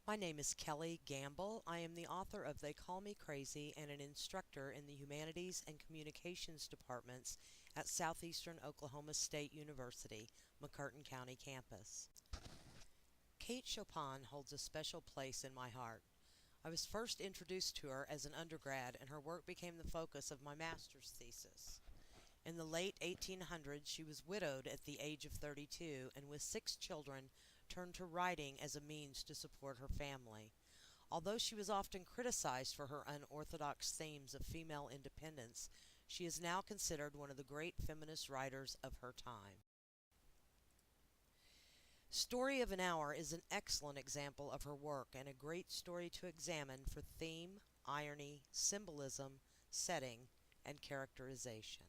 My name is Kelly Gamble. I am the author of They Call Me Crazy and an instructor in the Humanities and Communications departments at Southeastern Oklahoma State University, McCurtain County campus. Kate Chopin holds a special place in my heart. I was first introduced to her as an undergrad, and her work became the focus of my master's thesis. In the late 1800s, she was widowed at the age of 32 and with 6 children turned to writing as a means to support her family. Although she was often criticized for her unorthodox themes of female independence, she is now considered one of the great feminist writers of her time. Story of an Hour is an excellent example of her work and a great story to examine for theme, irony, symbolism, setting, and characterization.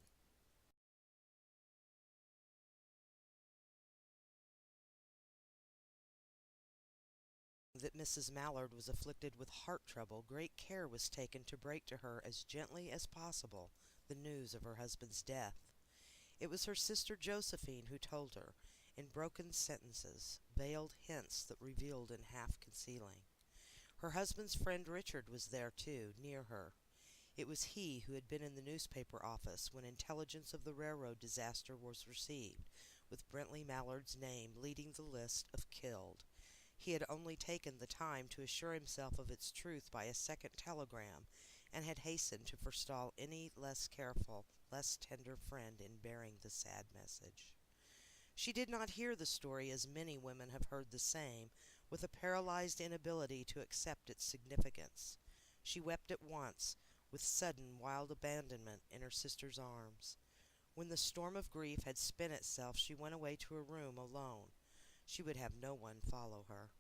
That Mrs. Mallard was afflicted with heart trouble, great care was taken to break to her as gently as possible the news of her husband's death. It was her sister Josephine who told her, in broken sentences, veiled hints that revealed in half concealing. Her husband's friend Richard was there too, near her. It was he who had been in the newspaper office when intelligence of the railroad disaster was received, with Brentley Mallard's name leading the list of killed. He had only taken the time to assure himself of its truth by a second telegram, and had hastened to forestall any less careful, less tender friend in bearing the sad message. She did not hear the story as many women have heard the same, with a paralyzed inability to accept its significance. She wept at once, with sudden, wild abandonment, in her sister's arms. When the storm of grief had spent itself, she went away to her room alone. She would have no one follow her.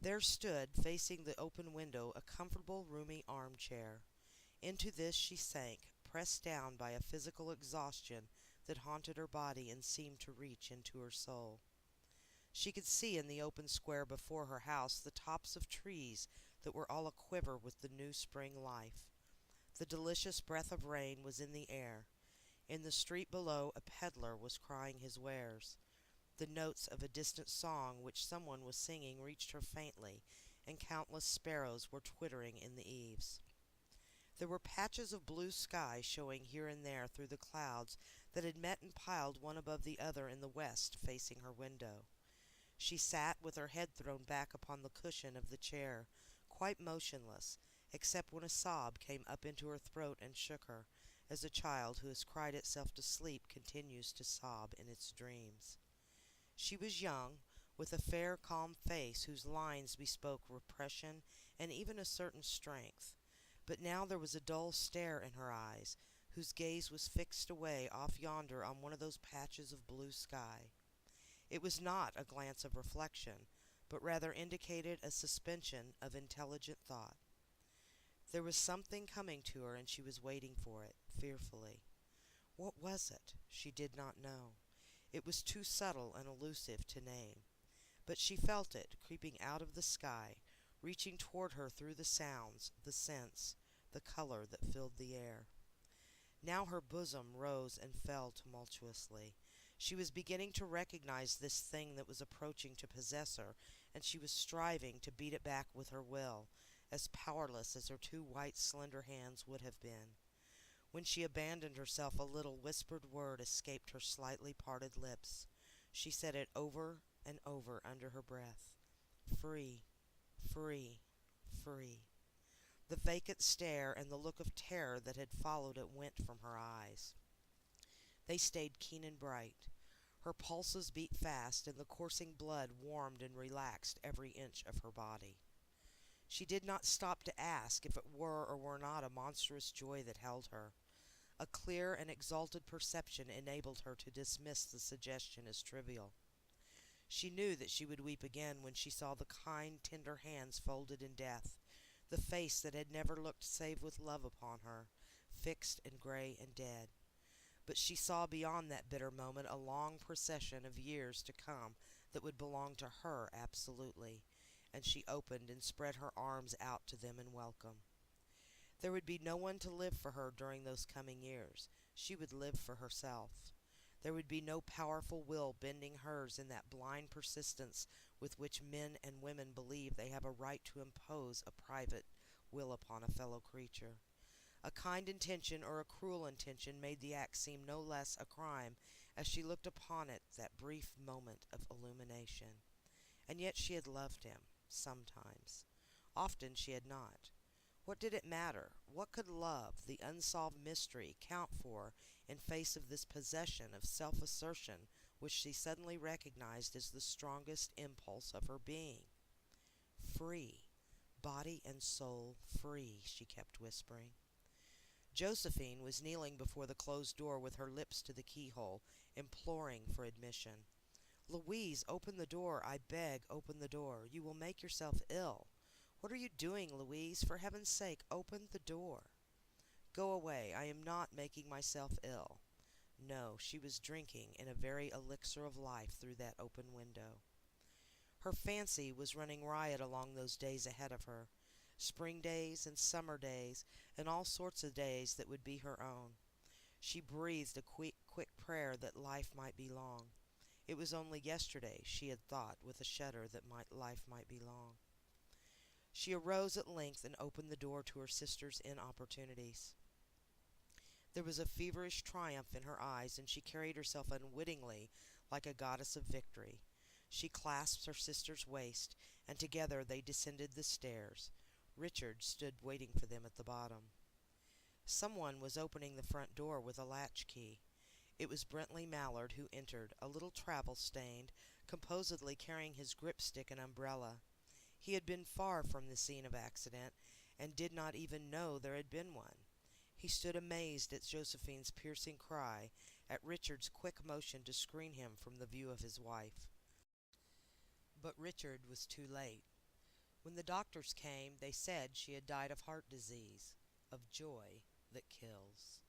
There stood, facing the open window, a comfortable, roomy armchair. Into this she sank, pressed down by a physical exhaustion that haunted her body and seemed to reach into her soul. She could see in the open square before her house the tops of trees that were all aquiver with the new spring life. The delicious breath of rain was in the air. In the street below a peddler was crying his wares. The notes of a distant song which someone was singing reached her faintly, and countless sparrows were twittering in the eaves. There were patches of blue sky showing here and there through the clouds that had met and piled one above the other in the west facing her window. She sat with her head thrown back upon the cushion of the chair, quite motionless, except when a sob came up into her throat and shook her, as a child who has cried itself to sleep continues to sob in its dreams. She was young, with a fair, calm face whose lines bespoke repression and even a certain strength. But now there was a dull stare in her eyes, whose gaze was fixed away off yonder on one of those patches of blue sky. It was not a glance of reflection, but rather indicated a suspension of intelligent thought. There was something coming to her, and she was waiting for it, fearfully. What was it? She did not know. It was too subtle and elusive to name. But she felt it, creeping out of the sky, reaching toward her through the sounds, the scents, the color that filled the air. Now her bosom rose and fell tumultuously. She was beginning to recognize this thing that was approaching to possess her, and she was striving to beat it back with her will, as powerless as her two white, slender hands would have been. When she abandoned herself, a little whispered word escaped her slightly parted lips. She said it over and over under her breath. Free, free, free. The vacant stare and the look of terror that had followed it went from her eyes. They stayed keen and bright. Her pulses beat fast, and the coursing blood warmed and relaxed every inch of her body. She did not stop to ask if it were or were not a monstrous joy that held her. A clear and exalted perception enabled her to dismiss the suggestion as trivial. She knew that she would weep again when she saw the kind, tender hands folded in death, the face that had never looked save with love upon her, fixed and gray and dead. But she saw beyond that bitter moment a long procession of years to come that would belong to her absolutely, and she opened and spread her arms out to them in welcome. There would be no one to live for her during those coming years. She would live for herself. There would be no powerful will bending hers in that blind persistence with which men and women believe they have a right to impose a private will upon a fellow creature. A kind intention or a cruel intention made the act seem no less a crime as she looked upon it that brief moment of illumination. And yet she had loved him, sometimes. Often she had not. What did it matter? What could love, the unsolved mystery, count for in face of this possession of self-assertion which she suddenly recognized as the strongest impulse of her being? Free, body and soul free, she kept whispering. Josephine was kneeling before the closed door with her lips to the keyhole, imploring for admission. "Louise, open the door, I beg, open the door. You will make yourself ill. What are you doing, Louise? For heaven's sake, open the door." "Go away, I am not making myself ill." No, she was drinking in a very elixir of life through that open window. Her fancy was running riot along those days ahead of her, spring days and summer days and all sorts of days that would be her own. She breathed a quick prayer that life might be long. It was only yesterday, she had thought with a shudder, that life might be long. She arose at length and opened the door to her sister's inopportunities. There was a feverish triumph in her eyes, and she carried herself unwittingly like a goddess of victory. She clasped her sister's waist, and together they descended the stairs. Richard stood waiting for them at the bottom. Someone was opening the front door with a latch-key. It was Brently Mallard who entered, a little travel-stained, composedly carrying his grip-stick and umbrella. He had been far from the scene of accident, and did not even know there had been one. He stood amazed at Josephine's piercing cry, at Richard's quick motion to screen him from the view of his wife. But Richard was too late. When the doctors came, they said she had died of heart disease, of joy that kills.